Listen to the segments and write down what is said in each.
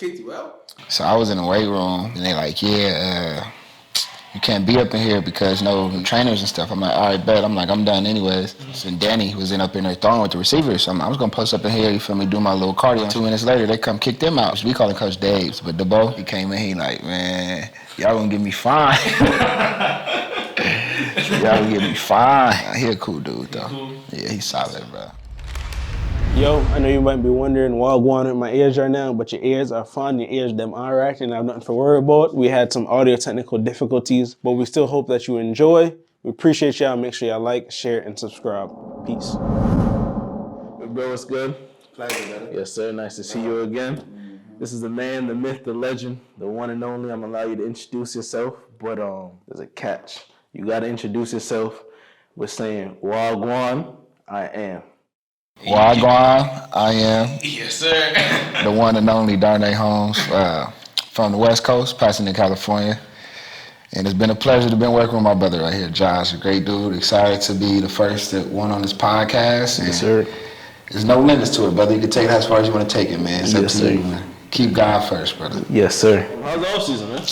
kicked you out? So I was in the weight room, and they like, you can't be up in here because no trainers and stuff. I'm like, all right, bet. I'm like, I'm done anyways. So Danny was up in there throwing with the receivers. So I was going to post up in here, you feel me, do my little cardio. 2 minutes later, they come kick them out. We call him kZ�dex. But DeBo, he came in, he like, man, y'all gonna get me fined. Y'all gonna get me fined. He a cool dude, though. Yeah, he's solid, bro. Yo, I know you might be wondering why I'm going in my ears right now, but your ears are fine, your ears them all right, and I have nothing to worry about. We had some audio technical difficulties, but we still hope that you enjoy. We appreciate y'all. Make sure y'all like, share, and subscribe. Peace. Bro, what's good? Pleasure, brother. Yes, sir. Nice to see you again. This is the man, the myth, the legend, the one and only. I'm gonna allow you to introduce yourself, but there's a catch. You gotta introduce yourself with saying, WAGWAN, I am. WAGWAN, I am. Yes, sir. The one and only Darnay Holmes from the West Coast, passing in California. And it's been a pleasure to be working with my brother right here, Josh, a great dude. Excited to be the first one on this podcast. Yes, sir. There's no limits to it, brother. You can take it as far as you want to take it, man. It's up Yes, to sir. you, man. Keep God first, brother. Yes, sir. How's the off season, man?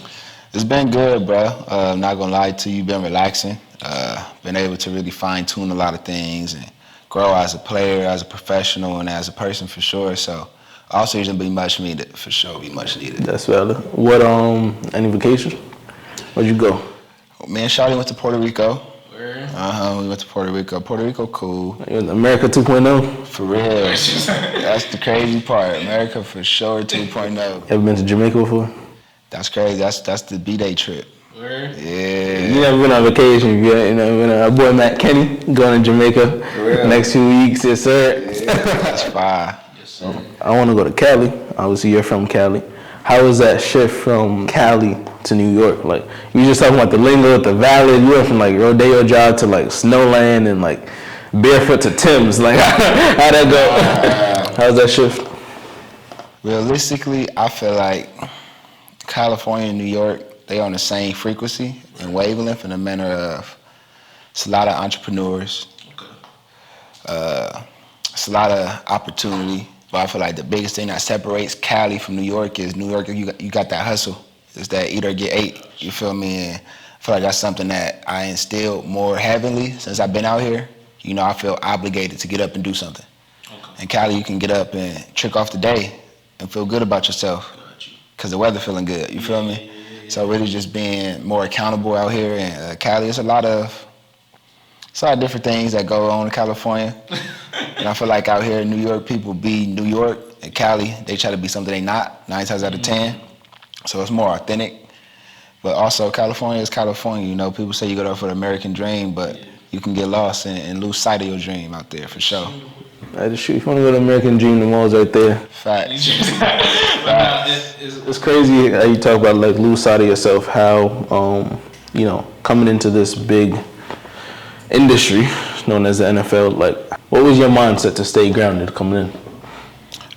It's been good, bro. Not gonna lie to you, been relaxing. Been able to really fine tune a lot of things and grow as a player, as a professional, and as a person for sure. So off season be much needed, for sure, be much needed. That's valid. What, any vacation? Where'd you go? Me and Shawty went to Puerto Rico. Where? We went to Puerto Rico. Puerto Rico, cool. America 2.0? For real. That's the crazy part. America for sure 2.0. Ever been to Jamaica before? That's crazy. That's the B-Day trip. Where? Yeah. You never been on vacation. You know, our boy Matt Kenny going to Jamaica next 2 weeks. Yes, sir. Yeah, that's fire. Yes, sir. I want to go to Cali. Obviously, you're from Cali. How was that shift from Cali to New York? Like, you just talking about the lingo at the valley. You went from like Rodeo Drive to like Snowland and like barefoot to Tim's. Like, how'd that go? How's that shift? Realistically, I feel like California and New York, they on the same frequency and wavelength in the manner of it's a lot of entrepreneurs. It's a lot of opportunity. But I feel like the biggest thing that separates Cali from New York is New York, you got that hustle. It's that eat or get ate, you feel me? And I feel like that's something that I instilled more heavily since I've been out here. You know, I feel obligated to get up and do something. In Cali, you can get up and trick off the day and feel good about yourself because the weather feeling good, you feel me? So really just being more accountable out here in Cali, it's a lot of different things that go on in California. And I feel like out here in New York, people be New York. In Cali, they try to be something they not, 9 times out of 10. So it's more authentic. But also, California is California. You know, people say you go there for the American dream, but you can get lost and lose sight of your dream out there, for sure. If you want to go to American Dream, the mall's right there. Facts. It's crazy how you talk about like lose sight of yourself, how, you know, coming into this big industry known as the NFL, like, what was your mindset to stay grounded coming in?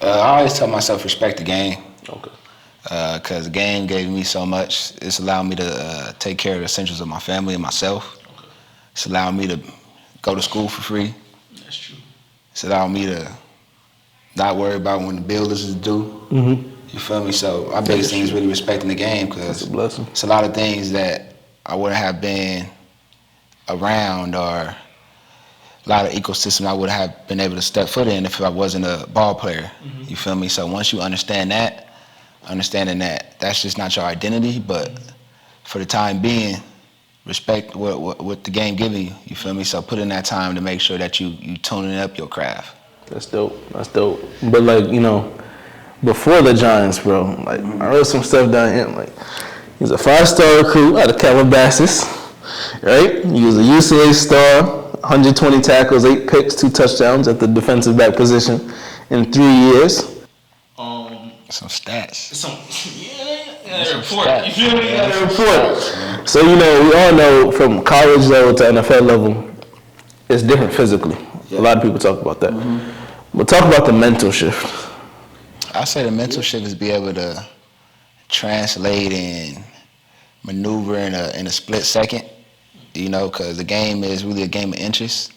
I always tell myself respect the game. Okay. Because the game gave me so much. It's allowed me to take care of the essentials of my family and myself. Okay. It's allowed me to go to school for free. That's true. It's allowed me to not worry about when the bills is due. Mm-hmm. You feel me? So my biggest thing is really respecting the game because That's a blessing. it's a lot of things that I wouldn't have been around or a lot of ecosystem I would have been able to step foot in if I wasn't a ball player. Mm-hmm. You feel me? So once you understanding that that's just not your identity, but for the time being, respect what the game giving you. You feel me? So put in that time to make sure that you tuning up your craft. That's dope. That's dope. But like, you know, before the Giants, bro, like I read some stuff down here. Like, he was a 5-star recruit out of Calabasas, right? He was a UCLA star. 120 tackles, 8 picks, 2 touchdowns at the defensive back position in 3 years. Some stats. Report. Stats. You feel me? Yeah, report. So, you know, we all know from college level to NFL level, it's different physically. Yeah. A lot of people talk about that. Mm-hmm. But talk about the mental shift. I say the mental shift is be able to translate and maneuver in a split second. You know, because the game is really a game of inches.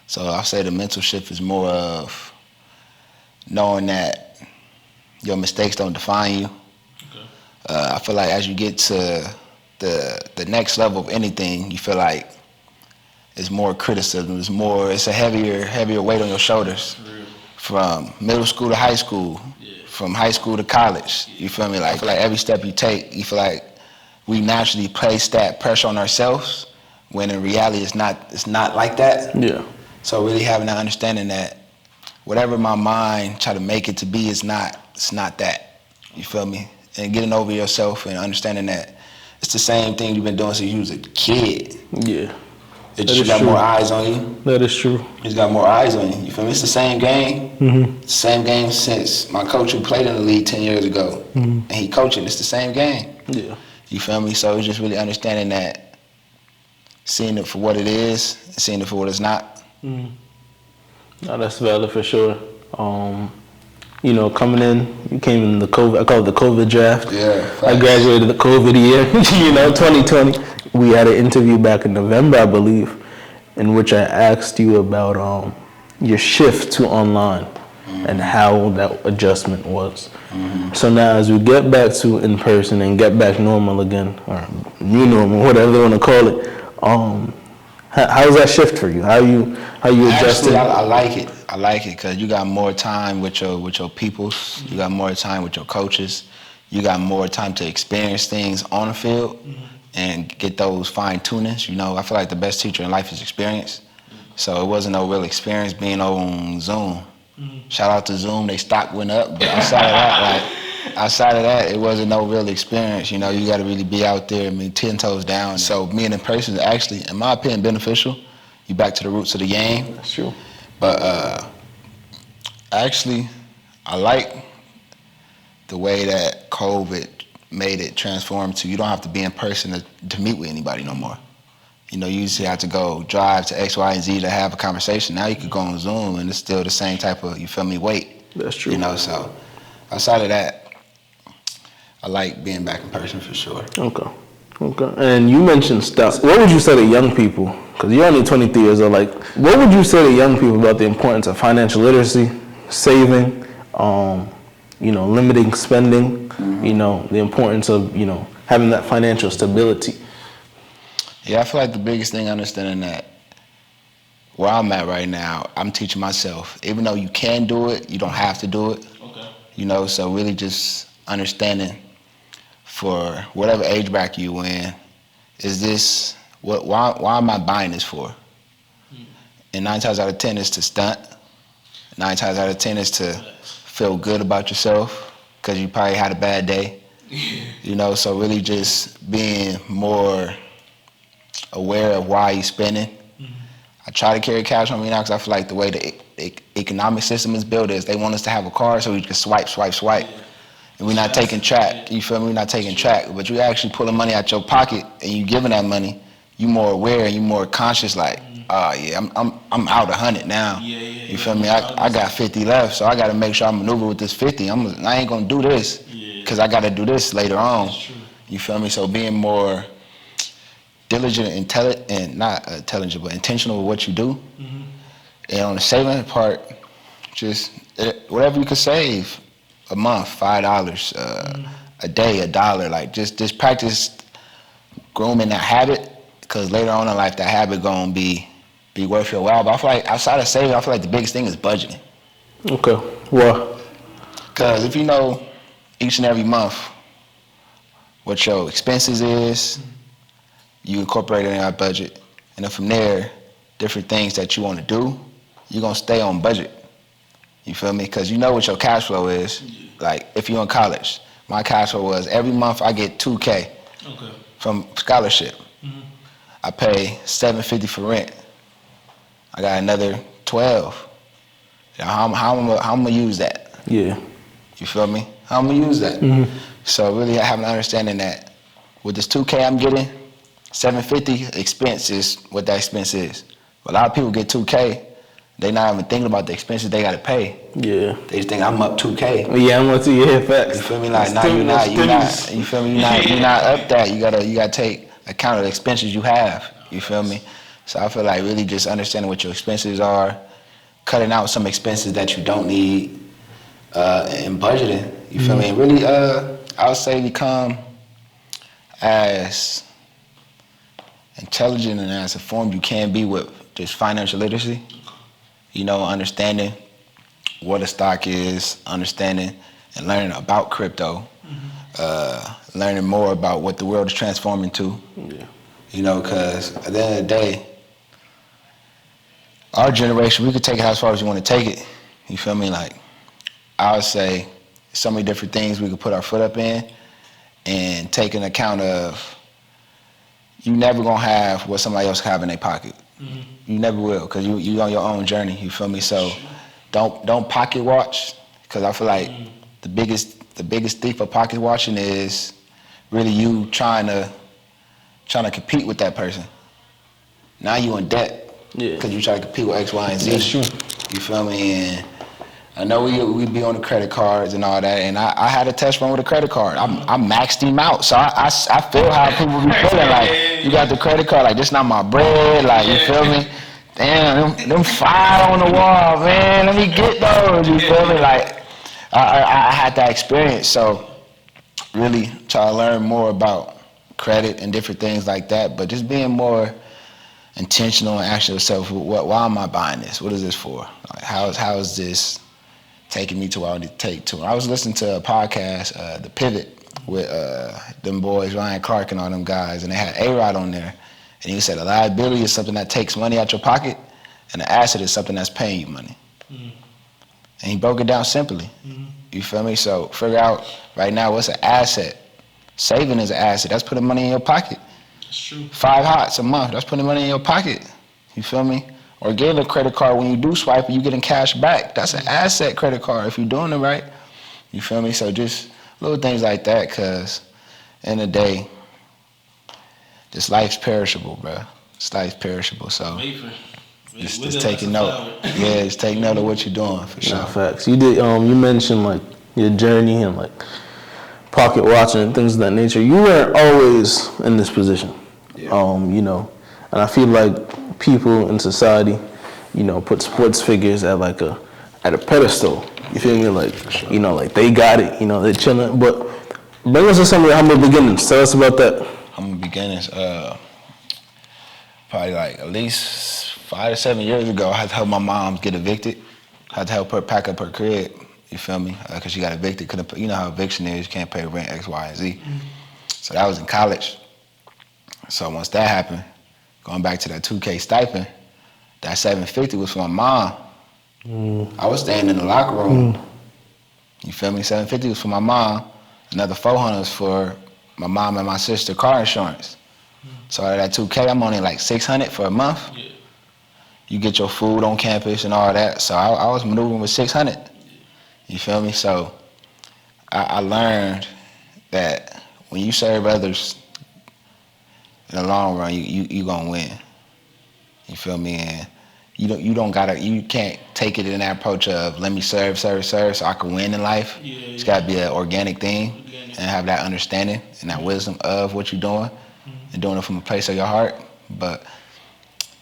So I say the mental shift is more of knowing that Your mistakes don't define you. Okay. I feel like as you get to the next level of anything, you feel like it's more criticism. It's a heavier weight on your shoulders. From middle school to high school, from high school to college. You feel me? Like I feel like every step you take, you feel like we naturally place that pressure on ourselves, when in reality it's not like that. Yeah. So really having that understanding that whatever my mind try to make it to be, it's not that. You feel me? And getting over yourself and understanding that it's the same thing you've been doing since you was a kid. Yeah. It just got more eyes on you. That is true. It's got more eyes on you. You feel me? It's the same game. Mm-hmm. Same game since my coach who played in the league 10 years ago. Mm-hmm. And he coaching. It's the same game. Yeah. You feel me? So it's just really understanding that, seeing it for what it is, and seeing it for what it's not. Mm-hmm. No, that's valid for sure. You know, coming in, you came in the COVID, I call it the COVID draft. Yeah. I graduated the COVID year, 2020. We had an interview back in November, I believe, in which I asked you about your shift to online and how that adjustment was. Mm-hmm. So now as we get back to in person and get back normal again, or new normal, whatever you want to call it, how's that shift for you? How you adjusted? Actually, I like it. I like it because you got more time with your peoples. You got more time with your coaches. You got more time to experience things on the field and get those fine tunings. You know, I feel like the best teacher in life is experience. So it wasn't no real experience being on Zoom. Shout out to Zoom. They stock went up, but outside of that, it wasn't no real experience. You know, you got to really be out there, 10 toes down. So being in person is actually, in my opinion, beneficial. You back to the roots of the game. That's true. But actually, I like the way that COVID made it transform to you don't have to be in person to meet with anybody no more. You know, you used to have to go drive to X, Y, and Z to have a conversation. Now you could go on Zoom and it's still the same type of, you feel me, weight. That's true. You know, so outside of that, I like being back in person for sure. Okay. And you mentioned stuff. What would you say to young people? Because you're only 23 years old. Like, what would you say to young people about the importance of financial literacy, saving, limiting spending, the importance of, having that financial stability? Yeah, I feel like the biggest thing, understanding that where I'm at right now, I'm teaching myself. Even though you can do it, you don't have to do it. Okay. So really just understanding for whatever age bracket you in, is this, why am I buying this for? And 9 times out of 10 is to stunt. 9 times out of 10 is to feel good about yourself because you probably had a bad day. So really just being more aware of why you're spending. I try to carry cash on me now because I feel like the way the economic system is built is they want us to have a card so we can swipe. And we're not taking track. You feel me? We're not taking track. But you actually pulling money out your pocket and you giving that money, you more aware and you more conscious like, I'm out 100 now. You feel me? I got 50 left, so I got to make sure I maneuver with this 50. I ain't going to do this because I got to do this later on. You feel me? So being more diligent and not intelligent, but intentional with what you do. And on the saving part, just whatever you could save a month, $5, a day, $1. Like just practice grooming that habit, because later on in life that habit gonna be worth your while. But I feel like outside of saving, I feel like the biggest thing is budgeting. Okay. Why? Because if you know each and every month what your expenses is, you incorporate it in our budget, and then from there, different things that you want to do, you're gonna stay on budget. You feel me? Because you know what your cash flow is. Like if you're in college, my cash flow was every month I get $2,000 from scholarship. I pay $750 for rent. I got another $12. How I'm gonna use that? Yeah. You feel me? How I'm gonna use that? So really having an understanding that with this $2,000 I'm getting, $750 expense is what that expense is. But a lot of people get $2,000, they not even thinking about the expenses they gotta pay. Yeah. They just think I'm up $2,000. Yeah, I'm up to your facts. You feel me? Like now you're not. You feel me? You're not up that. You gotta take account of the expenses you have. You feel me? So I feel like really just understanding what your expenses are, cutting out some expenses that you don't need, and budgeting. You feel me? And really, I would say become as intelligent and as informed you can be with just financial literacy. You know, understanding what a stock is, understanding and learning about crypto, learning more about what the world is transforming to. Yeah. You know, because at the end of the day, our generation, we could take it as far as you want to take it. You feel me? Like, I would say so many different things we could put our foot up in and take an account of you never gonna have what somebody else have in their pocket. You never will, because you on your own journey. You feel me? So don't pocket watch, because I feel like the biggest thief of pocket watching is really you trying to compete with that person. Now you in debt because you try to compete with X, Y, and Z. That's true. You feel me? And I know we be on the credit cards and all that, and I had a test run with a credit card. I maxed him out, so I feel how people be feeling. Like, you got the credit card, like, this not my bread, like, you feel me? Damn, them five on the wall, man, let me get those, you feel me? Like, I had that experience, so really try to learn more about credit and different things like that, but just being more intentional and asking yourself, why am I buying this? What is this for? Like, how is this taking me to where I need to take to? I was listening to a podcast, The Pivot, with them boys, Ryan Clark and all them guys, and they had A-Rod on there, and he said a liability is something that takes money out your pocket, and an asset is something that's paying you money. And he broke it down simply. You feel me? So figure out right now what's an asset. Saving is an asset. That's putting money in your pocket. That's true. 5 hots a month, that's putting money in your pocket. You feel me? Or get a credit card, when you do swipe it, you getting cash back. That's an asset credit card if you're doing it right. You feel me? So just little things like that, because in the day, this life's perishable, bro. This life's perishable, so just taking note. Yeah, just take note of what you're doing, for sure. Nah, facts. You did. You mentioned like your journey and like pocket watching and things of that nature. You weren't always in this position. Yeah. You know, and I feel like people in society, you know, put sports figures at like a pedestal. You feel me? Like, you know, like they got it. You know, they're chilling. But bring us to some of your humble beginnings. Tell us about that. Humble beginnings. Probably like at least 5 to 7 years ago, I had to help my mom get evicted. I had to help her pack up her crib. You feel me? Because she got evicted. Couldn't, you know how eviction is. You can't pay rent, X, Y, and Z. So that was in college. So once that happened, going back to that $2K stipend, that $750 was for my mom. I was staying in the locker room. You feel me? $750 was for my mom. Another $400 was for my mom and my sister car insurance. So out of that $2K, I'm only like $600 for a month. Yeah. You get your food on campus and all that. So I was maneuvering with $600. You feel me? So I learned that when you serve others, in the long run, you gonna win. You feel me? And you can't take it in that approach of let me serve so I can win in life. It's gotta be an organic thing and have that understanding and that wisdom of what you're doing and doing it from a place of your heart. But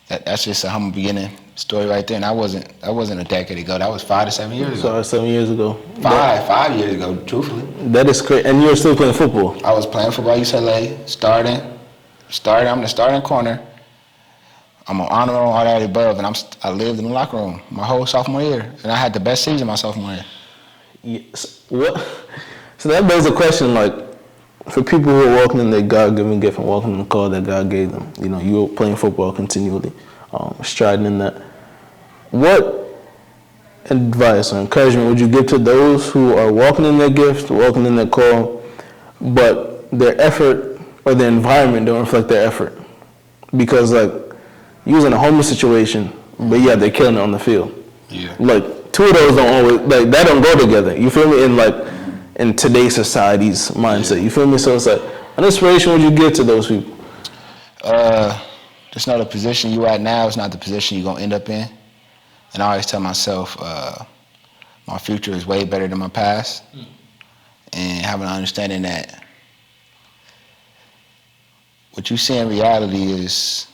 that's just a humble beginning story right there. And that wasn't a decade ago. That was 5 to 7 years ago. Sorry, 7 years ago. 5 years ago, truthfully. That is crazy. And you were still playing football? I was playing football at UCLA, starting. I'm the starting corner. I'm on honor roll, all that above, and I lived in the locker room my whole sophomore year, and I had the best season my sophomore year. Yes. What? So that begs a question, like, for people who are walking in their God-given gift and walking in the call that God gave them, you know, you're playing football continually, striding in that. What advice or encouragement would you give to those who are walking in their gift, walking in their call, but their effort or their environment don't reflect their effort? Because, like, you was in a homeless situation, but yeah, they're killing it on the field. Yeah. Like, two of those don't always, like, that don't go together. You feel me? In today's society's mindset. You feel me? So it's like, an inspiration would you give to those people? Just know the position you at now is not the position you're gonna end up in. And I always tell myself, my future is way better than my past. And having an understanding that what you see in reality is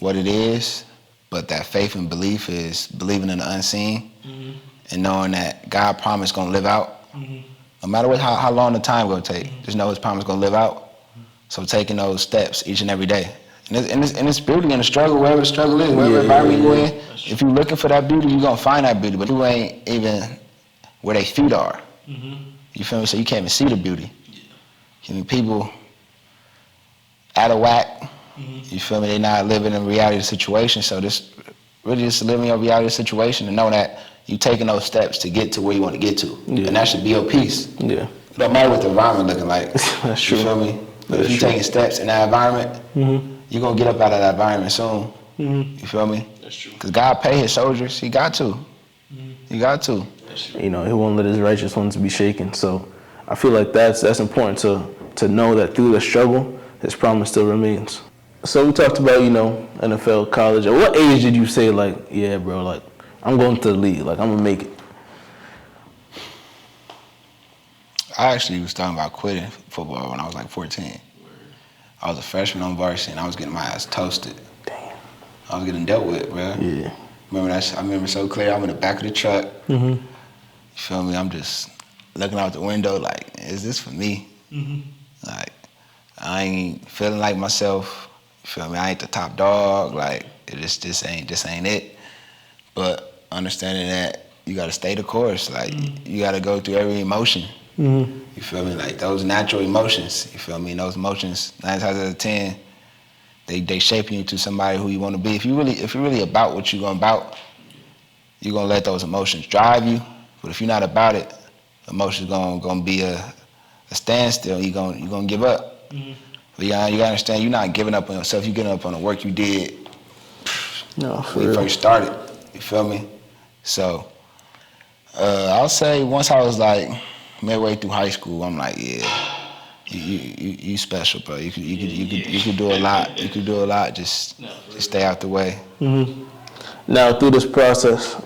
what it is, but that faith and belief is believing in the unseen and knowing that God promised gonna live out. No matter how long the time gonna take, just know his promise gonna live out. So taking those steps each and every day. And it's beauty in the struggle, wherever the struggle is, wherever environment you in. If you're looking for that beauty, you're gonna find that beauty, but you ain't even where their feet are. You feel me? So you can't even see the beauty. I mean, people out of whack, you feel me? They not living in reality of the situation. So this really just living your reality of the situation and know that you taking those steps to get to where you want to get to. And that should be your peace. Yeah. It don't matter what the environment looking like. That's true. You feel me? But if you taking steps in that environment, you're going to get up out of that environment soon. You feel me? That's true. Because God pay his soldiers. He got to. He got to. You know, he won't let his righteous ones be shaken. So I feel like that's important to know that through the struggle, his promise still remains. So we talked about, you know, NFL, college. At what age did you say, like, yeah, bro, like, I'm going to the league, like, I'm going to make it? I actually was talking about quitting football when I was like 14. I was a freshman on varsity and I was getting my ass toasted. Damn. I was getting dealt with, bro. Yeah. I remember so clear. I'm in the back of the truck. You feel me? I'm just looking out the window like, is this for me? Like, I ain't feeling like myself. You feel me? I ain't the top dog. Like, this ain't it. But understanding that you gotta stay the course. Like, you gotta go through every emotion. You feel me? Like those natural emotions. You feel me? And those emotions, 9 times out of 10, they shape you into somebody who you want to be. If you're really about what you're gonna let those emotions drive you. But if you're not about it, emotions gonna be a standstill. You're gonna give up. But you gotta understand, you're not giving up on yourself. You're giving up on the work you did when you first started. You feel me? So I'll say once I was like midway through high school, I'm like, yeah, you special, bro. You could do a lot. You could do a lot. Just stay out the way. Now, through this process,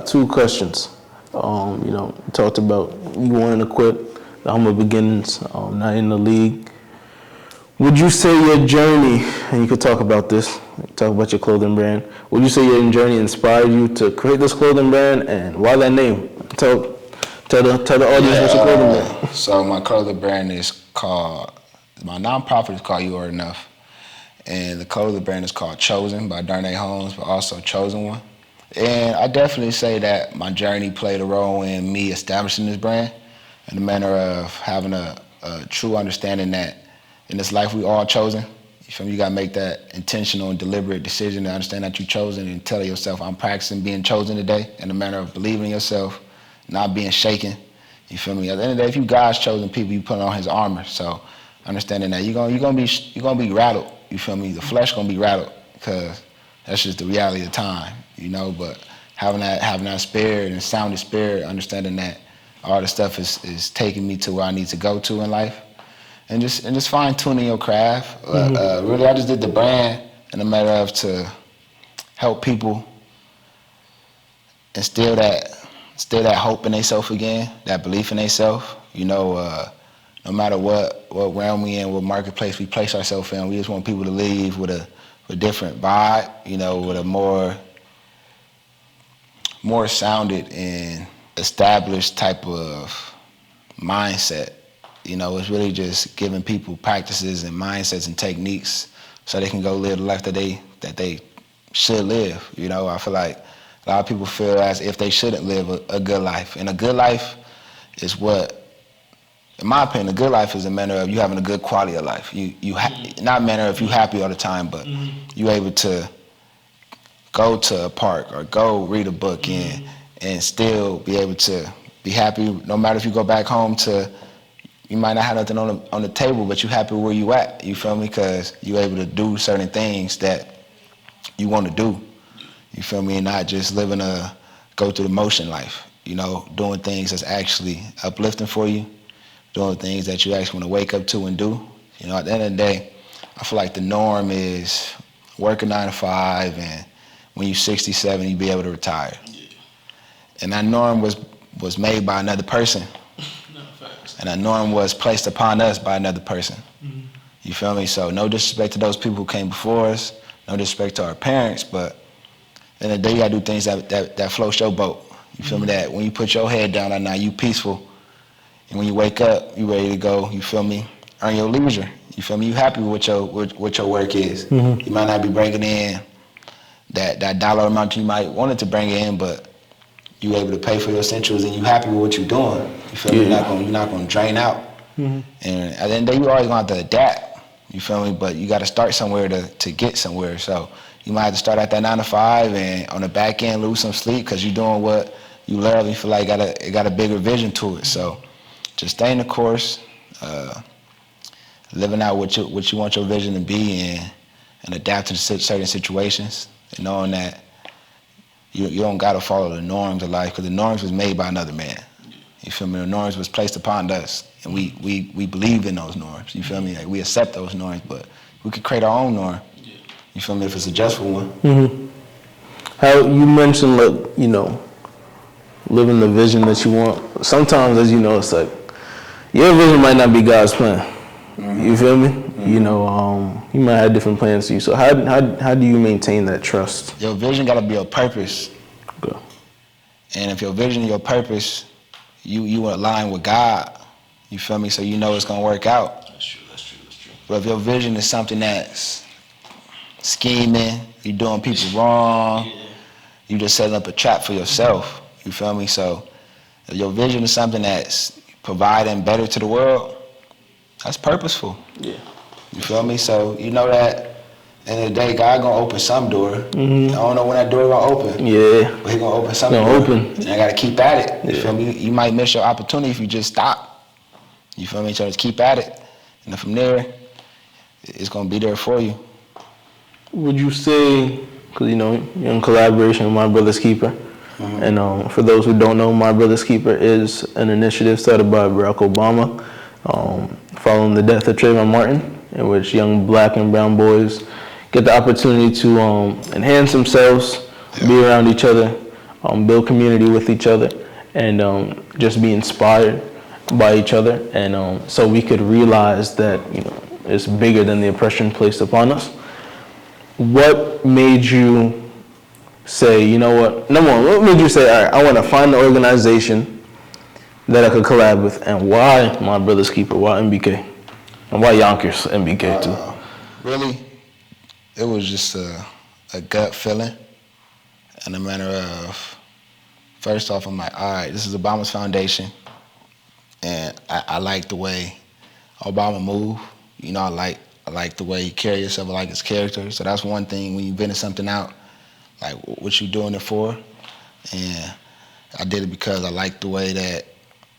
2 questions. You know, you talked about you wanting to quit, the humble beginnings, not in the league. Would you say your journey, and you could talk about this, talk about your clothing brand, would you say your journey inspired you to create this clothing brand, and why that name? Tell the audience what's your clothing brand. So my clothing brand is called, my nonprofit is called You Are Enough. And the clothing brand is called Chosen by Darnay Holmes, but also Chosen One. And I definitely say that my journey played a role in me establishing this brand in the manner of having a true understanding that in this life we all chosen. You feel me? You gotta make that intentional and deliberate decision to understand that you're chosen and tell yourself, I'm practicing being chosen today in the manner of believing in yourself, not being shaken. You feel me? At the end of the day, if you God's chosen people, you put on his armor. So understanding that you're gonna be rattled. You feel me? The flesh gonna be rattled because that's just the reality of the time, you know. But having that spirit and sounded spirit, understanding that all the stuff is taking me to where I need to go to in life, and just fine tuning your craft. Really, I just did the brand in a matter of to help people instill that hope in themselves again, that belief in themselves. You know, no matter what realm we in, what marketplace we place ourselves in, we just want people to leave with a different vibe, you know, with a more sounded and established type of mindset. You know, it's really just giving people practices and mindsets and techniques so they can go live the life that they should live. You know, I feel like a lot of people feel as if they shouldn't live a good life. And a good life is what, in my opinion, a good life is a manner of you having a good quality of life. Not a manner of you happy all the time, but you able to go to a park or go read a book and still be able to be happy. No matter if you go back home you might not have nothing on the table, but you happy where you at. You feel me? Because you able to do certain things that you want to do. You feel me? And not just living a go through the motion life. You know, doing things that's actually uplifting for you, doing things that you actually want to wake up to and do. You know, at the end of the day, I feel like the norm is work a 9 to 5, and when you're 67, you be able to retire. And that norm was made by another person. And that norm was placed upon us by another person. You feel me? So no disrespect to those people who came before us, no disrespect to our parents, but in the day you gotta do things that float your boat. You feel me? That when you put your head down at night, you peaceful And when you wake up, you ready to go, you feel me, earn your leisure. You feel me? You happy with what your work is. You might not be bringing in that dollar amount you might want it to bring in, but you able to pay for your essentials and you happy with what you're doing. You feel me? You're not gonna drain out. And at the end of the day, you always gonna have to adapt. You feel me? But you gotta start somewhere to get somewhere. So you might have to start at that 9 to 5 and on the back end lose some sleep because you're doing what you love and you feel like it got a bigger vision to it. So just stay in the course, living out what you want your vision to be and adapting to certain situations and knowing that you don't gotta follow the norms of life because the norms was made by another man. You feel me? The norms was placed upon us and we believe in those norms. You feel me? Like we accept those norms, but we could create our own norm. You feel me? If it's a justful one. How you mentioned, like, you know, living the vision that you want. Sometimes, as you know, it's like your vision might not be God's plan. You feel me? You know, He might have different plans for you. So how do you maintain that trust? Your vision gotta be your purpose. Okay. And if your vision and your purpose, you align with God. You feel me? So you know it's gonna work out. That's true. But if your vision is something that's scheming, you're doing people wrong, you just setting up a trap for yourself. You feel me? So if your vision is something that's providing better to the world, that's purposeful. Yeah. You feel me? So you know that at the end of the day, God gonna open some door. I don't know when that door gonna open. Yeah. But He gonna open some door. And I gotta keep at it. You feel me? You might miss your opportunity if you just stop. You feel me? So just keep at it. And then from there, it's gonna be there for you. Would you say, because you know you're in collaboration with My Brother's Keeper, and for those who don't know, My Brother's Keeper is an initiative started by Barack Obama following the death of Trayvon Martin, in which young black and brown boys get the opportunity to enhance themselves, be around each other, build community with each other, and just be inspired by each other, and so we could realize that, you know, it's bigger than the oppression placed upon us. What made you say, you know what, number one, what made you say, all right, I want to find an organization that I could collab with, and why My Brother's Keeper, why MBK, and why Yonkers MBK too? Really, it was just a gut feeling and a matter of, first off, I'm like, all right, this is Obama's foundation, and I like the way Obama moved. You know, I like the way he carry himself, I like his character. So that's one thing when you've been in something out, like what you doing it for. And I did it because I like the way that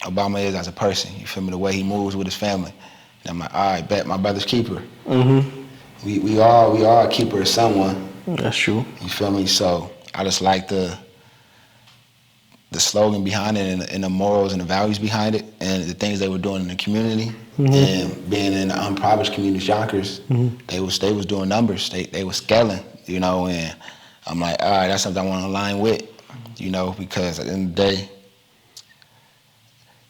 Obama is as a person. You feel me? The way he moves with his family. And I'm like, all right, bet My Brother's Keeper. We all a keeper of someone. That's true. You feel me? So I just like the slogan behind it and the morals and the values behind it and the things they were doing in the community. And being in the impoverished communities, Yonkers, they was doing numbers. They was scaling, you know, and I'm like, all right, that's something I want to align with, you know, because at the end of the day,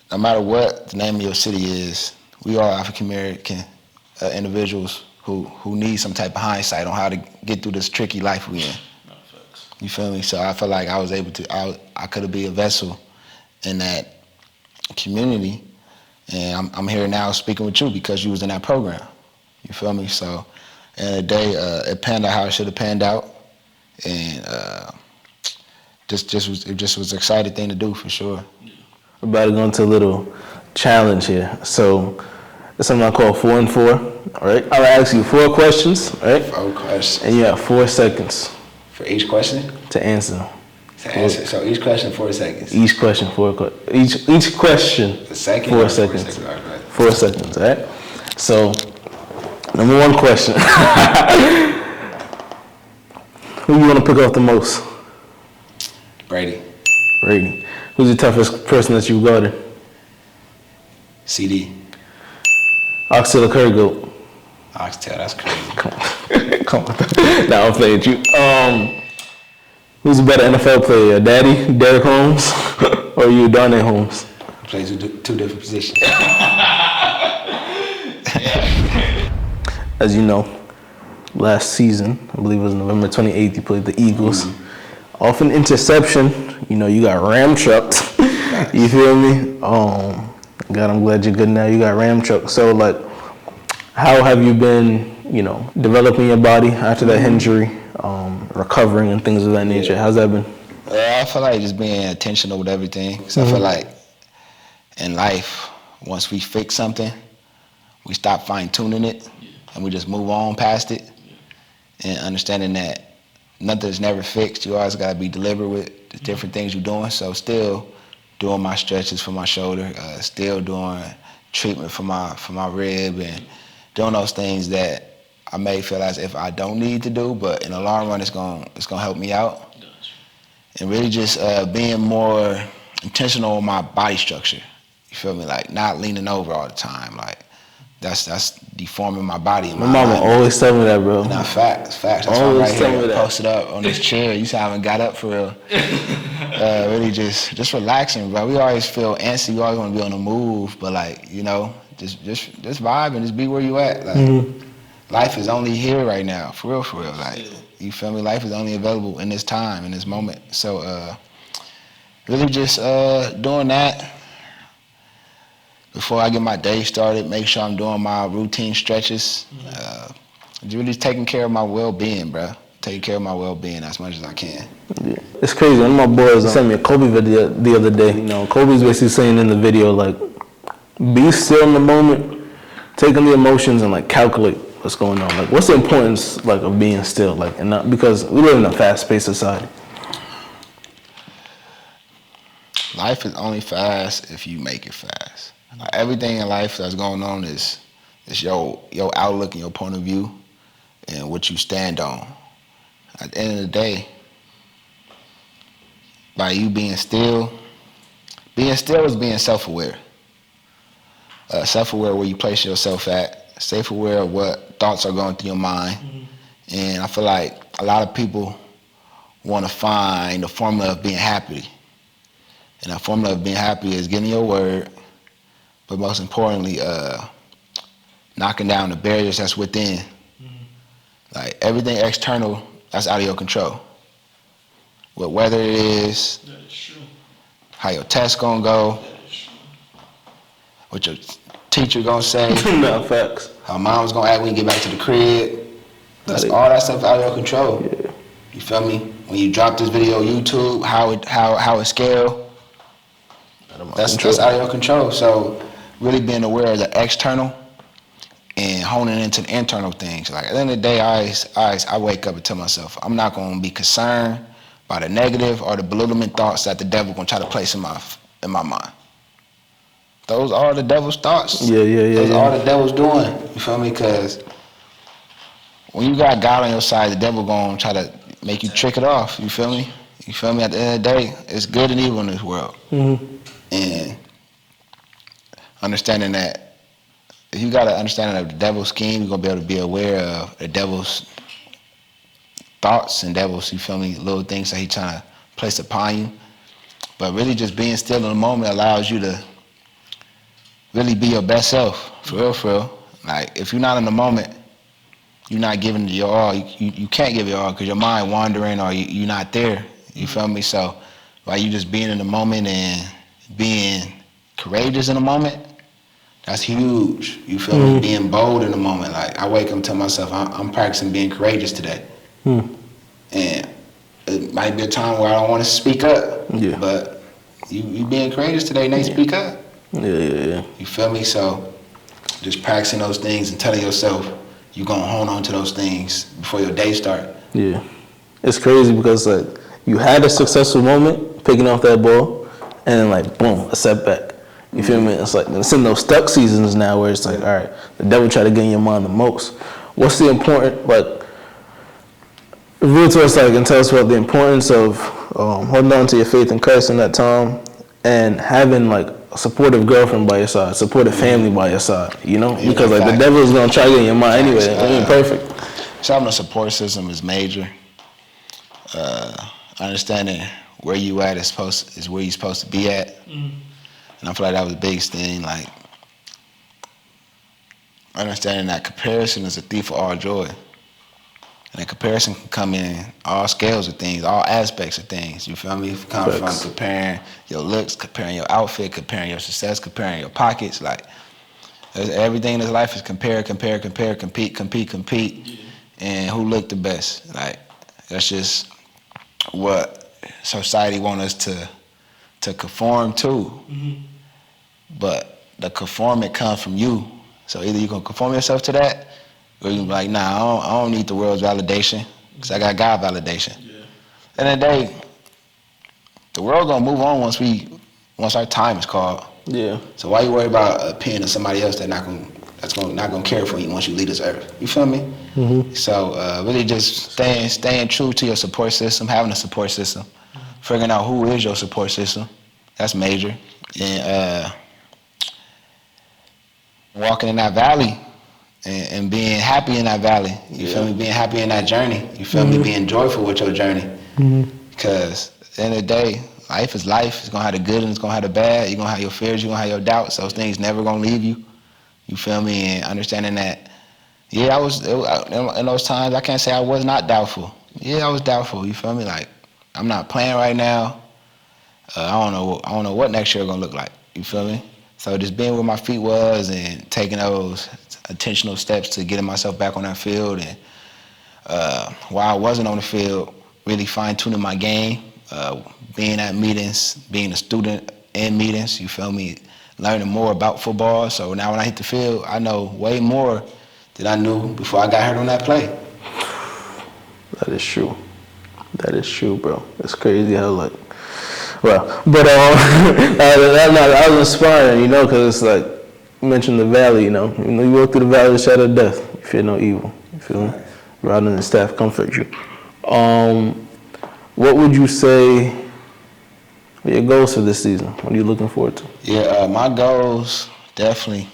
no matter what the name of your city is, we are African American individuals who need some type of hindsight on how to get through this tricky life we in. You feel me? So I feel like I was able to, I could be a vessel in that community, and I'm here now speaking with you because you was in that program. You feel me? So at the end of the day, it panned out how it should have panned out, and it just was an exciting thing to do for sure. We're about to go into a little challenge here. So it's something I call 4 and 4. All right, I'll ask you 4 questions. All right, 4 questions. And you have 4 seconds For each question? to answer. So each question 4 seconds. Each question 4. Each question. The second 4 or seconds. 4 seconds? All right. 4 seconds. All right. So, number 1 question. Who you want to pick off the most? Brady. Brady. Who's the toughest person that you've guarded? CD. Oxtail or curry goat? Oxtail, that's crazy. Come on. Nah, I'm playing with you. Who's a better NFL player, Daddy, Derrick Holmes, or you, Darnay Holmes? Plays two different positions. As you know, last season, I believe it was November 28th, you played the Eagles. Off an interception, you know, you got ram trucked. You feel me? God, I'm glad you're good now. You got Ram truck. So like, how have you been, developing your body after that injury, recovering and things of that nature? How's that been? I feel like just being intentional with everything. So I feel like in life, once we fix something, we stop fine tuning it and we just move on past it. And understanding that nothing's never fixed. You always gotta be deliberate with the different things you're doing. So still doing my stretches for my shoulder, still doing treatment for my rib, and doing those things that I may feel as if I don't need to do, but in the long run, it's gonna help me out. And really just being more intentional with my body structure. You feel me? Like not leaning over all the time. Like that's deforming my body. My mama always tell me that, bro. Nah, facts. That's why I'm right here posted up on this chair. You see, I haven't got up for real. Really just relaxing, bro. We always feel antsy. We always want to be on the move, but like, just vibe and just be where you at. Like, life is only here right now, for real. Like, you feel me? Life is only available in this time, in this moment. So, really just doing that. Before I get my day started, make sure I'm doing my routine stretches. Really taking care of my well-being, bro. Taking care of my well-being as much as I can. Yeah. It's crazy. One of my boys sent me a Kobe video the other day. Kobe's basically saying in the video, like, be still in the moment, take in the emotions, and like calculate what's going on. Like, what's the importance like of being still, like, and not because we live in a fast-paced society. Life is only fast if you make it fast. Like, everything in life that's going on is your outlook and your point of view and what you stand on. At the end of the day, by you being still is being self-aware. Self-aware where you place yourself at, self-aware of what thoughts are going through your mind. And I feel like a lot of people want to find the formula of being happy. And that formula of being happy is getting your word, but most importantly, knocking down the barriers that's within. Like everything external, that's out of your control. What weather it is, That is true. how your test gonna go, what your teacher gonna say, No, facts. how mom's gonna act when you get back to the crib. That's all that stuff out of your control. Yeah. You feel me? When you drop this video on YouTube, how it scale, that's out of your control. So really being aware of the external and honing into the internal things. Like at the end of the day, I wake up and tell myself, I'm not gonna be concerned by the negative or the belittlement thoughts that the devil gonna try to place in my mind. Those are the devil's thoughts. Yeah. Those are the devil's doing. You feel me? Because when you got God on your side, the devil gonna try to make you trick it off. You feel me? You feel me? At the end of the day, it's good and evil in this world. And understanding that, if you got an understanding of the devil's scheme, you're gonna be able to be aware of the devil's thoughts and devil's, you feel me, little things that he's trying to place upon you. But really just being still in the moment allows you to really be your best self, for real. Like, if you're not in the moment, you're not giving your all. You can't give your all because your mind wandering or you're not there. You feel me? So by you just being in the moment and being courageous in the moment, that's huge. You feel me? Being bold in the moment. Like, I wake up and tell myself, I'm practicing being courageous today. And it might be a time where I don't want to speak up. Yeah. But you being courageous today, Nate, speak up. Yeah. You feel me? So just practicing those things and telling yourself you're going to hold on to those things before your day start. Yeah. It's crazy because, like, you had a successful moment picking off that ball and then, like, boom, a setback. You feel me? It's like, it's in those stuck seasons now where it's like, all right, the devil try to get in your mind the most. What's the important, like, reveal to us, like, and tell us about the importance of holding on to your faith in Christ in that time and having, like, a supportive girlfriend by your side, supportive family by your side, because, like, the devil is going to try to get in your mind anyway. It ain't perfect. So having a support system is major. Understanding where you at is where you're supposed to be at. And I feel like that was the biggest thing, like, understanding that comparison is a thief of all joy. And a comparison can come in all scales of things, all aspects of things. You feel me? If it comes from comparing your looks, comparing your outfit, comparing your success, comparing your pockets, like everything in this life is compare, compete, and who looked the best. Like that's just what society wants us to conform to. Mm-hmm. But the conforming comes from you. So either you gonna conform yourself to that, or you be like, nah, I don't need the world's validation, because I got God validation. Yeah. At the end of the day, the world gonna move on once our time is called. Yeah. So why you worry about a opinion of somebody else that's not gonna care for you once you leave this earth? You feel me? Mm-hmm. So really just staying true to your support system, having a support system, figuring out who is your support system. That's major. And walking in that valley and being happy in that valley. You feel me? Being happy in that journey. You feel me? Being joyful with your journey. Because at the end of the day, life is life. It's gonna have the good and it's gonna have the bad. You're gonna have your fears, you're gonna have your doubts. Those things never gonna leave you. You feel me? And understanding that, yeah, in those times, I can't say I was not doubtful. Yeah, I was doubtful. You feel me? Like, I'm not playing right now. I don't know what next year gonna look like. You feel me? So just being where my feet was and taking those intentional steps to getting myself back on that field, and while I wasn't on the field, really fine-tuning my game, being at meetings, being a student in meetings, you feel me, learning more about football. So now when I hit the field, I know way more than I knew before I got hurt on that play. That is true. That is true, bro. It's crazy how, like, well, but that was inspiring, you know, because it's like, you mentioned the valley, you know, you walk through the valley of the shadow of death, you fear no evil, you feel me? Rather than the staff comfort you. What would you say are your goals for this season? What are you looking forward to? Yeah, my goals, definitely,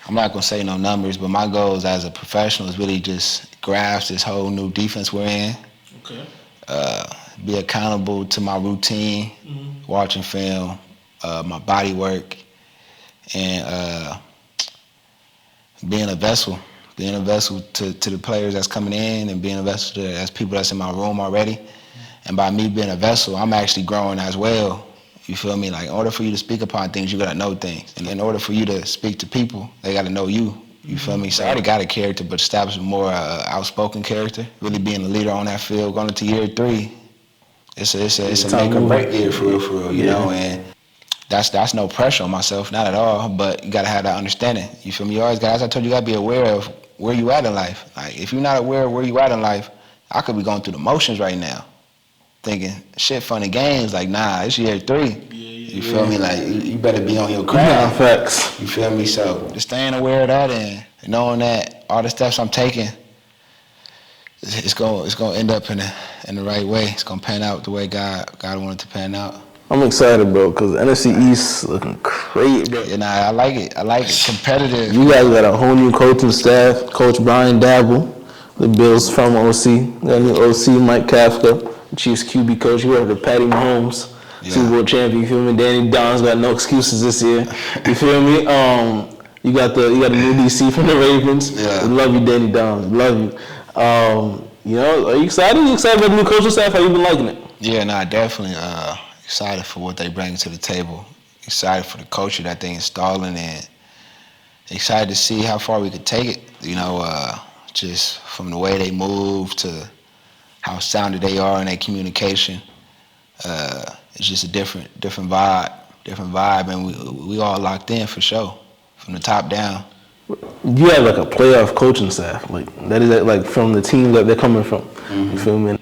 I'm not going to say no numbers, but my goals as a professional is really just grasp this whole new defense we're in. Okay. Be accountable to my routine, watching film, my body work, and being a vessel to the players that's coming in, and being a vessel to as people that's in my room already. And by me being a vessel, I'm actually growing as well. You feel me? Like, in order for you to speak upon things, you gotta know things. And in order for you to speak to people, they gotta know you. You feel me? So I already got a character, but establish a more outspoken character. Really being a leader on that field. Going into year 3, it's a make or break year for real, you know. And that's no pressure on myself, not at all. But you gotta have that understanding. You feel me? You always got, as I told you, you gotta be aware of where you at in life. Like, if you're not aware of where you at in life, I could be going through the motions right now, thinking shit, funny games. Like, nah, it's year 3. You feel me? Like, you better be on your craft. Facts. You feel me? So just staying aware of that and knowing that all the steps I'm taking, it's gonna end up in the right way. It's gonna pan out the way God wanted to pan out. I'm excited, bro, because NFC East looking great, bro. And I like it. I like it. Competitive. You guys got a whole new coaching staff. Coach Brian Dabble, the Bills from OC. Got a new OC, Mike Kafka, the Chiefs QB coach. You heard of Patty Mahomes, Super Bowl champion. You feel me? Danny Don's got no excuses this year. You feel me? You got a new DC from the Ravens. Yeah. We love you, Danny Don. Love you. You know, are you excited? You excited about the new coaching staff? How you been liking it? Yeah, definitely excited for what they bring to the table. Excited for the culture that they installing, and excited to see how far we could take it. You know, just from the way they move to how sounded they are in their communication. It's just a different vibe, and we all locked in for sure, from the top down. You have like a playoff coaching staff, like that is like from the team that they're coming from. You feel me?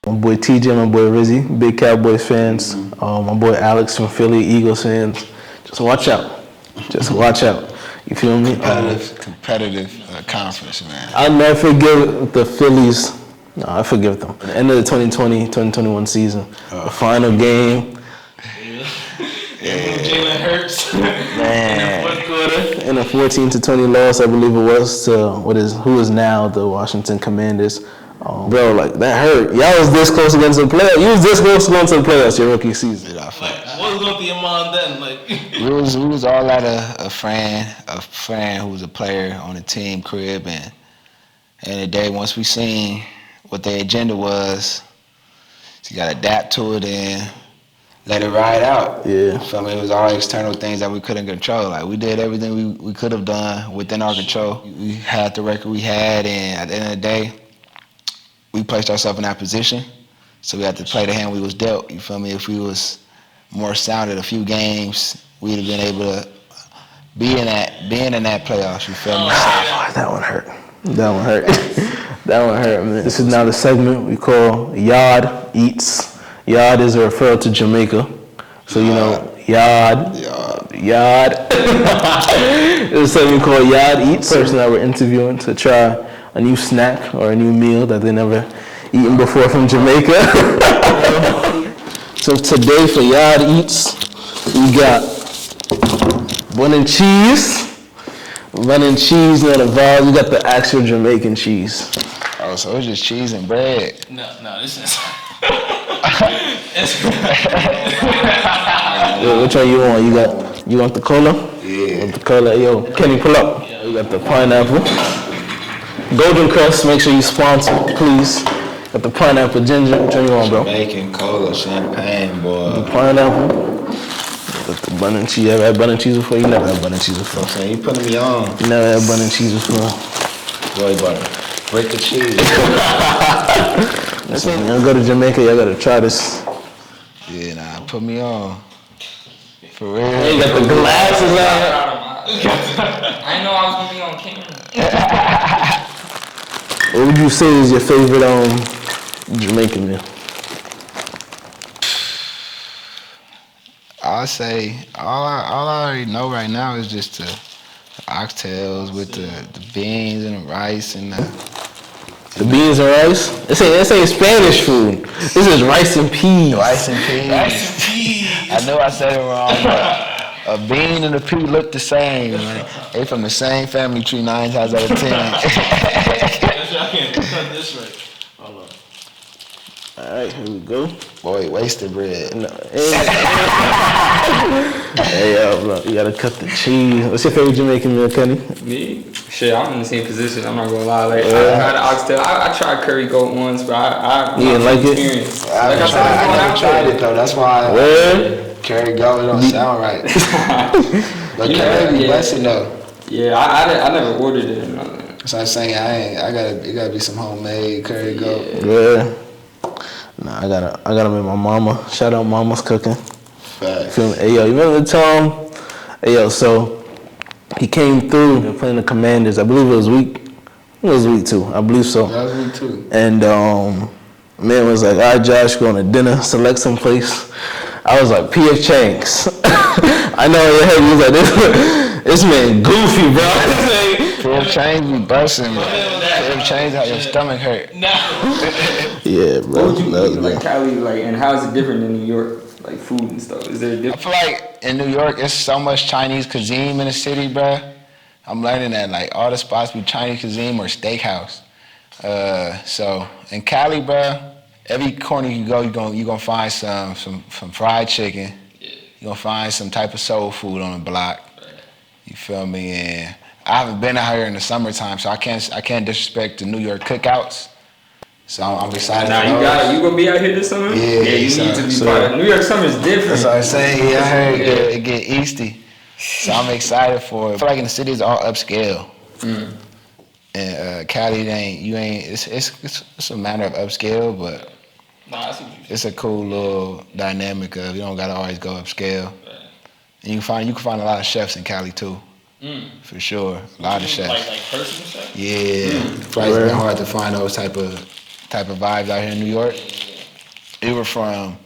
My boy TJ, my boy Rizzy, big Cowboys fans. My boy Alex from Philly, Eagles fans. Just watch out. Just watch out. You feel me? Competitive conference, man. I'll never forgive the Phillies. No, I forgive them. At the end of the 2020-2021 season, the final game. Jalen Hurts. Man. In the 4th quarter. In a 14-20 loss, I believe it was, to who is now the Washington Commanders. Bro, like, that hurt. Y'all was this close against the playoffs. You was this close to going to the playoffs your rookie season. Like, what was going through your mind then? Like, we was all at a friend who was a player on the team crib, and And the day, once we seen what their agenda was, so you gotta adapt to it and let it ride out. Yeah. Feel me? It was all external things that we couldn't control. Like, we did everything we could have done within our control. We had the record we had, and at the end of the day, we placed ourselves in that position. So we had to play the hand we was dealt. You feel me? If we was more sound at a few games, we'd have been able to being in that playoffs. You feel me? Oh, that one hurt. That one hurt. That one hurt, man. This is now the segment we call YAAD Eats. YAAD is a referral to Jamaica. So, you know, YAAD. This is a segment called YAAD Eats. Person that we're interviewing to try a new snack or a new meal that they never eaten before from Jamaica. So today for YAAD Eats, we got bun and cheese. Bun and cheese, not a vibe. We got the actual Jamaican cheese. Oh, so it's just cheese and bread. No, this is. Yo, which one you want? You want the cola? Yeah. Want the cola? Yo, Kenny, pull up. We got the pineapple. Golden Crust, make sure you sponsor, please. Got the pineapple ginger. Which one you want, bro? Bacon, cola, champagne, boy. The pineapple. Got the bun and cheese. You ever had bun and cheese before? You never had bun and cheese before. So you putting me on. You never had bun and cheese before. Boy, butter. Break the cheese. Listen, y'all go to Jamaica, y'all gotta try this. Yeah, nah, put me on. For real. Hey, you got the glasses on. I didn't know I was gonna be on camera. What would you say is your favorite Jamaican meal? I'll say all I already know right now is just the oxtails with the beans and the rice and The beans and rice? This ain't Spanish food. This is rice and peas. rice and peas. I know I said it wrong, but a bean and a pea look the same. Man. They from the same family tree 9 times out of 10. I can't cut this right. Hold on. All right, here we go. Boy, wasted bread. No, hey, bro, you gotta cut the cheese. What's your favorite Jamaican meal, Kenny? Me? Shit, I'm in the same position. I'm not gonna lie. Like, I had an oxtail. I tried curry goat once, but I You didn't like it? experience. I never tried it though. That's why curry goat don't sound right. But curry be busting though. Yeah, I never ordered it or nothing. So I'm saying it gotta be some homemade curry goat. Yeah. Nah, I gotta make my mama. Shout out Mama's Cooking. Facts. Feel me? Hey, yo, you remember Tom? Hey, yo, so he came through and playing the Commanders. I believe it was week 2. I believe so. That was me too. And man was like, all right, Josh, going to dinner, select some place. I was like, P.F. Chang's. I know in your head, you was like, this man goofy, bro. P.F. Chang's be busting, bro. P.F. Chang's how your stomach hurt. Yeah, bro. What would you eat, like Cali, like, and how is it different than New York, like food and stuff? Is there a I difference? feel like in New York, it's so much Chinese cuisine in the city, bro. I'm learning that like all the spots be Chinese cuisine or steakhouse. So in Cali, bro, every corner you go, you gonna find some fried chicken. You gonna find some type of soul food on the block. You feel me? And I haven't been out here in the summertime, so I can't disrespect the New York cookouts. So I'm excited. Nah, for those. you gonna be out here this summer? Yeah, you so- need to be so- part of it. New York summer is different. That's what I'm saying. Yeah, I heard it get easty. So I'm excited for it. I feel like in the city it's all upscale. And Cali it's a matter of upscale, but Nah, I see what you it's a cool little dynamic of you don't gotta always go upscale. And you can find a lot of chefs in Cali too. For sure. A lot of chefs. Like personal stuff? Yeah. It's been hard to find those type of vibes out here in New York. Even from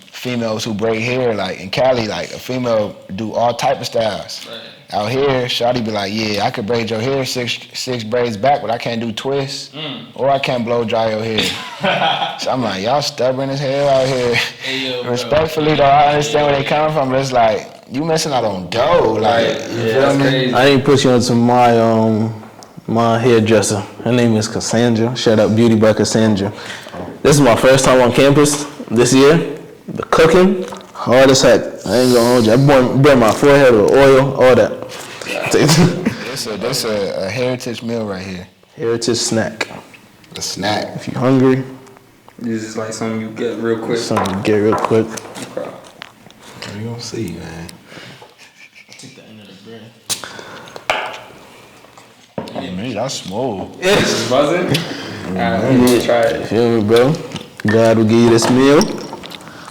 females who braid hair, like in Cali, like a female do all type of styles. Right. Out here, shawty be like, yeah, I could braid your hair six braids back, but I can't do twists, or I can't blow dry your hair. So I'm like, y'all stubborn as hell out here. Hey, yo, bro. Respectfully though, I understand where they come from, but it's like, you missing out on dough, like, you feel that's me? crazy. I ain't put you onto my hairdresser. Her name is Cassandra. Shout out Beauty by Cassandra. This is my first time on campus this year. The cooking, hard as heck. I ain't gonna hold you. I burned my forehead with oil, all that. That's a heritage meal right here. Heritage snack. A snack. If you're hungry, This is like something you get real quick. something to get real quick. Okay. You gonna see, man. Take the end of the bread. Man, that's smooth. It's buzzing. Alright, you need to try You it. feel me, bro? God will give you this meal.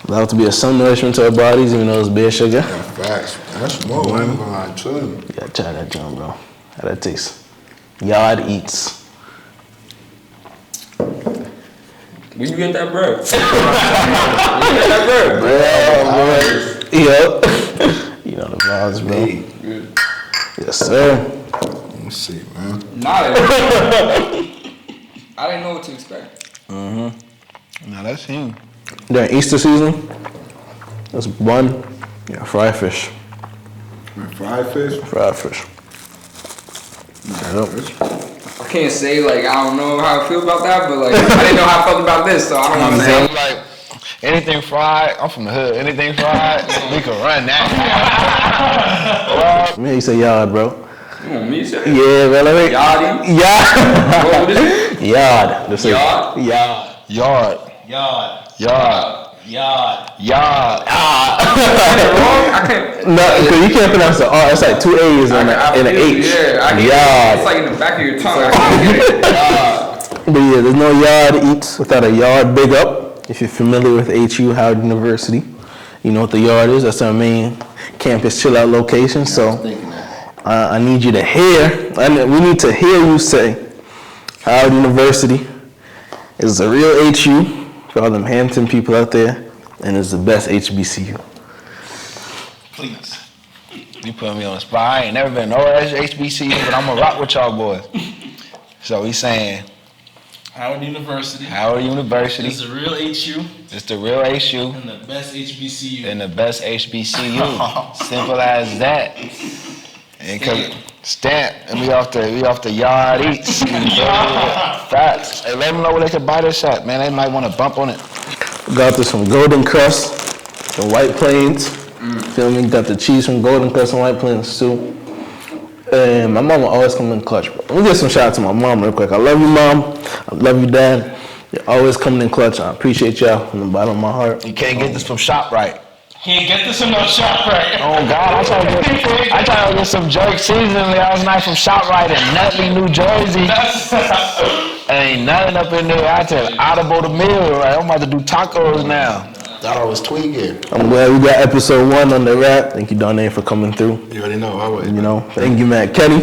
Allow it to be some nourishment to our bodies, even though it's bare sugar. Facts. That's smooth. I ain't gonna lie to you. You gotta try that joint, bro. How that taste? YAAD eats. Where you get that bread? Where you get that bread? Yep. You know the vibes, bro. Hey, Yes, sir. let me see, man. Nah, I didn't know what to expect. Now that's him. During Easter season, there's bun, yeah, fried fish. Fried fish. Fried fish. Yep. I can't say like I don't know how I feel about that, but like I didn't know how I felt about this, so I don't want to say. I'm like, anything fried, I'm from the hood. Anything fried, we can run that. Man, you say YAAD, bro. You want me to say? Yeah, man. Let me. YAAD? YAAD. What is it? YAAD. Just say YAAD? YAAD. Yard. Yard. Yard. Yard. Yard. Wrong? I can't. No, because you can't pronounce the R. It's like two A's and an H. Yeah, I get it. YAAD. It's like in the back of your tongue. I can't get it. But yeah, there's no YAAD eats without a yard. Big up. If you're familiar with HU, Howard University, you know what the yard is. That's our main campus chill out location. So I need you to hear, we need to hear you say Howard University is the real HU for all them Hampton people out there, and it's the best HBCU. Please. You put me on the spot. I ain't never been nowhere at HBCU, but I'm gonna rock with y'all boys. So we saying Howard University Howard University is the real HU is the real HU and the best HBCU. and the best HBCU. Simple as that. And cause stamp and we off the yard eats. Facts. Hey, let them know where they can buy this at, man. They might want to bump on it. Got this from Golden Crust, the White Plains. Feel me? Got the cheese from Golden Crust and White Plains too. And my mama always come in clutch, bro. Let me give some shout out to my mom real quick. I love you, Mom. I love you, Dad. You're always coming in clutch. I appreciate y'all from the bottom of my heart. You can't get this from ShopRite. Can't get this in no shop right. Oh God, I tried to get some jerk seasoning last night from ShopRite in Nutley, New Jersey. Ain't nothing up in there. I tell audible the meal. Right? I'm about to do tacos now. Thought I was tweaking. I'm glad we got episode 1 on the wrap. Thank you, Darnay, for coming through. You already know. I would. You know, thank you, Matt Kenny.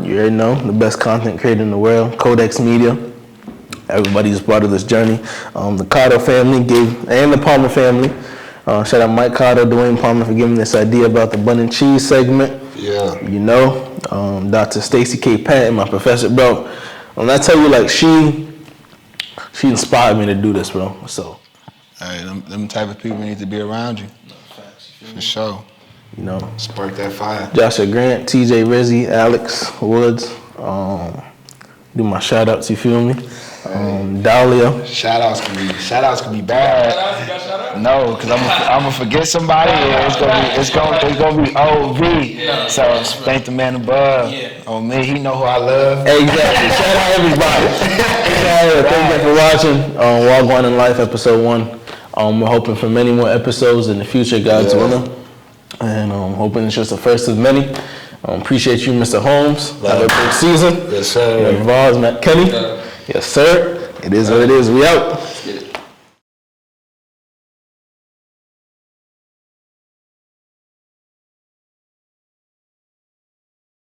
You already know, the best content creator in the world, KODEX Media. Everybody's part of this journey. The Carter family and the Palmer family. Shout out Mike Carter, Dwayne Palmer for giving this idea about the bun and cheese segment. Yeah. You know, Dr. Stacy K. Patton, my professor, bro. When I tell you, like, she inspired me to do this, bro. So, Hey, them type of people need to be around you. For sure. you know, Spark that fire. Joshua Grant, TJ Rizzi, Alex Woods. Do my shout outs, you feel me? Dahlia. Shoutouts can be bad. No, cause I'm gonna forget somebody. And it's gonna be OV. So thank the man above. On me, he know who I love. Exactly. Shout out everybody. Thank you for watching WAGWAN in Life, episode 1. We're hoping for many more episodes in the future, God's willing. And hoping it's just the first of many. Appreciate you, Mr. Holmes. Have a great season. Yes, sir. Vaz, Matt Kenny. Yes, sir. It is what it is. We out.